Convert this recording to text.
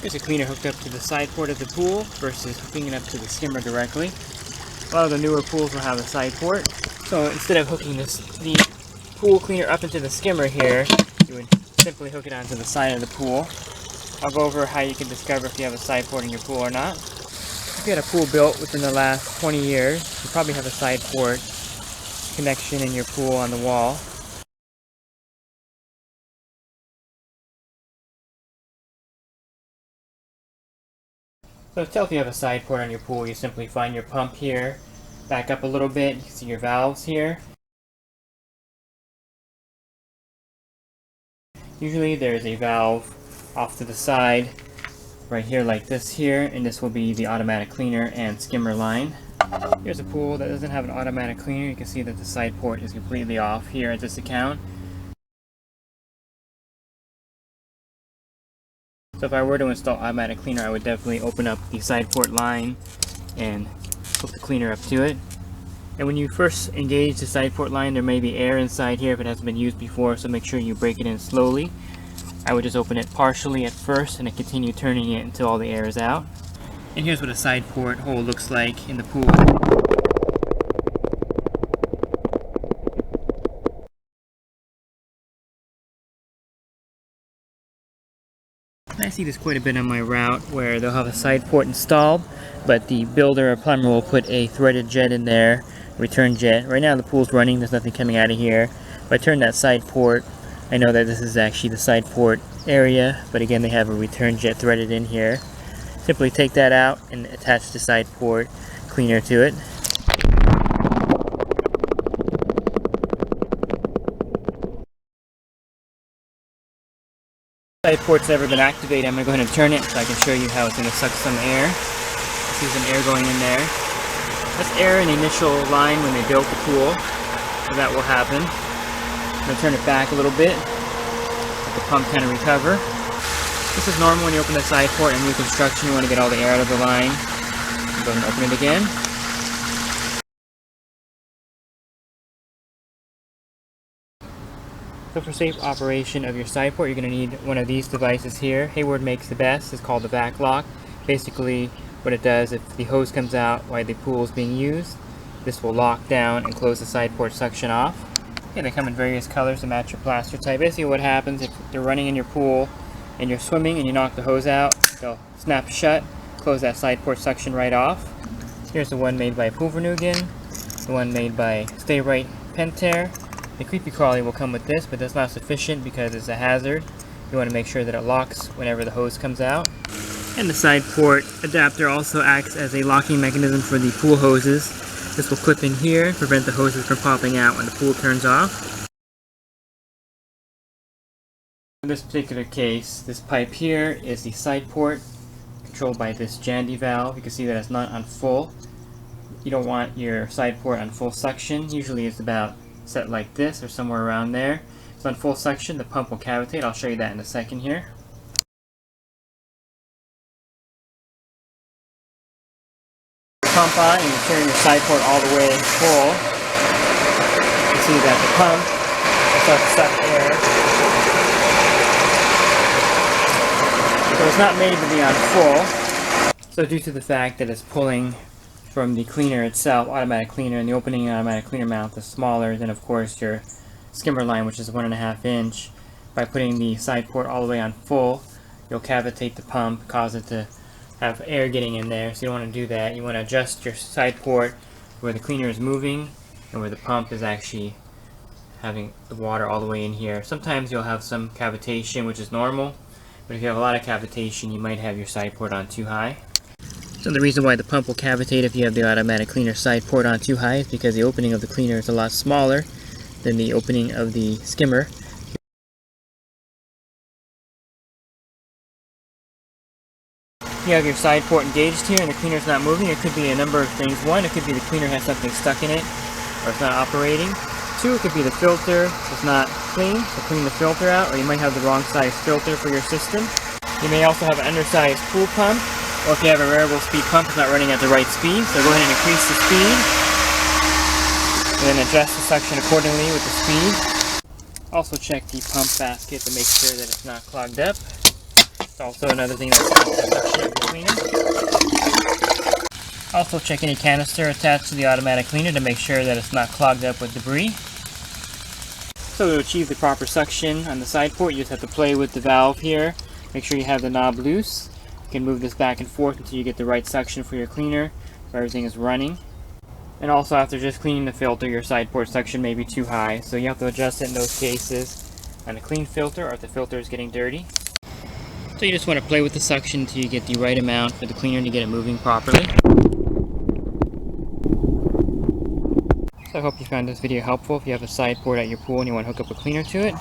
Here's a cleaner hooked up to the side port of the pool versus hooking it up to the skimmer directly. A lot of the newer pools will have a side port. So instead of hooking the pool cleaner up into the skimmer here, you would simply hook it onto the side of the pool. I'll go over how you can discover if you have a side port in your pool or not. If you had a pool built within the last 20 years, you probably have a side port connection in your pool on the wall. So to tell if you have a side port on your pool, you simply find your pump here, back up a little bit, you can see your valves here. Usually there's a valve off to the side, right here like this here, and this will be the automatic cleaner and skimmer line. Here's a pool that doesn't have an automatic cleaner. You can see that the side port is completely off here at this account. So if I were to install automatic cleaner, I would definitely open up the side port line and hook the cleaner up to it. And when you first engage the side port line, there may be air inside here if it hasn't been used before, so make sure you break it in slowly. I would just open it partially at first and then continue turning it until all the air is out. And here's what a side port hole looks like in the pool. I see this quite a bit on my route where they'll have a side port installed, but the builder or plumber will put a threaded jet in there, return jet. Right now the pool's running, there's nothing coming out of here. If I turn that side port, I know that this is actually the side port area, but again they have a return jet threaded in here. Simply take that out and attach the side port cleaner to it. Side port's never been activated. I'm going to go ahead and turn it so I can show you how it's going to suck some air. See some air going in there. That's air in the initial line when they built the pool, so that will happen. I'm going to turn it back a little bit, let the pump kind of recover. This is normal when you open the side port in new construction. You want to get all the air out of the line. Go ahead and open it again. So for safe operation of your side port, you're going to need one of these devices here. Hayward makes the best. It's called the back lock. Basically what it does, if the hose comes out while the pool is being used, this will lock down and close the side port suction off. Okay, they come in various colors to match your plaster type. Basically what happens if you're running in your pool and you're swimming and you knock the hose out, they'll snap shut, close that side port suction right off. Here's the one made by Pulvernugan, the one made by Stay Right Pentair. The Creepy Crawly will come with this, but that's not sufficient because it's a hazard. You want to make sure that it locks whenever the hose comes out. And the side port adapter also acts as a locking mechanism for the pool hoses. This will clip in here, prevent the hoses from popping out when the pool turns off. In this particular case, this pipe here is the side port controlled by this Jandy valve. You can see that it's not on full. You don't want your side port on full suction. Usually it's about set like this or somewhere around there. So on full suction the pump will cavitate. I'll show you that in a second here. Pump on and you turn your side port all the way full. You see that the pump will start to suck air. So it's not made to be on full. So due to the fact that it's pulling from the cleaner itself, automatic cleaner, and the opening automatic cleaner mount is smaller than of course your skimmer line, which is 1.5 inch. By putting the side port all the way on full, you'll cavitate the pump, cause it to have air getting in there, so you don't want to do that. You want to adjust your side port where the cleaner is moving and where the pump is actually having the water all the way in here. Sometimes you'll have some cavitation, which is normal, but if you have a lot of cavitation you might have your side port on too high. So the reason why the pump will cavitate if you have the automatic cleaner side port on too high is because the opening of the cleaner is a lot smaller than the opening of the skimmer. You have your side port engaged here and the cleaner is not moving. It could be a number of things. One, it could be the cleaner has something stuck in it or it's not operating. Two, it could be the filter is not clean, so clean the filter out, or you might have the wrong size filter for your system. You may also have an undersized pool pump, or if you have a variable speed pump, it's not running at the right speed, so go ahead and increase the speed, and then adjust the suction accordingly with the speed. Also check the pump basket to make sure that it's not clogged up. It's also another thing that stops the suction of your cleaner. Also check any canister attached to the automatic cleaner to make sure that it's not clogged up with debris. So to achieve the proper suction on the side port, you just have to play with the valve here. Make sure you have the knob loose. You can move this back and forth until you get the right suction for your cleaner, so everything is running. And also after just cleaning the filter, your side port suction may be too high, so you have to adjust it in those cases on a clean filter or if the filter is getting dirty. So you just want to play with the suction until you get the right amount for the cleaner to get it moving properly. So I hope you found this video helpful. If you have a side port at your pool and you want to hook up a cleaner to it,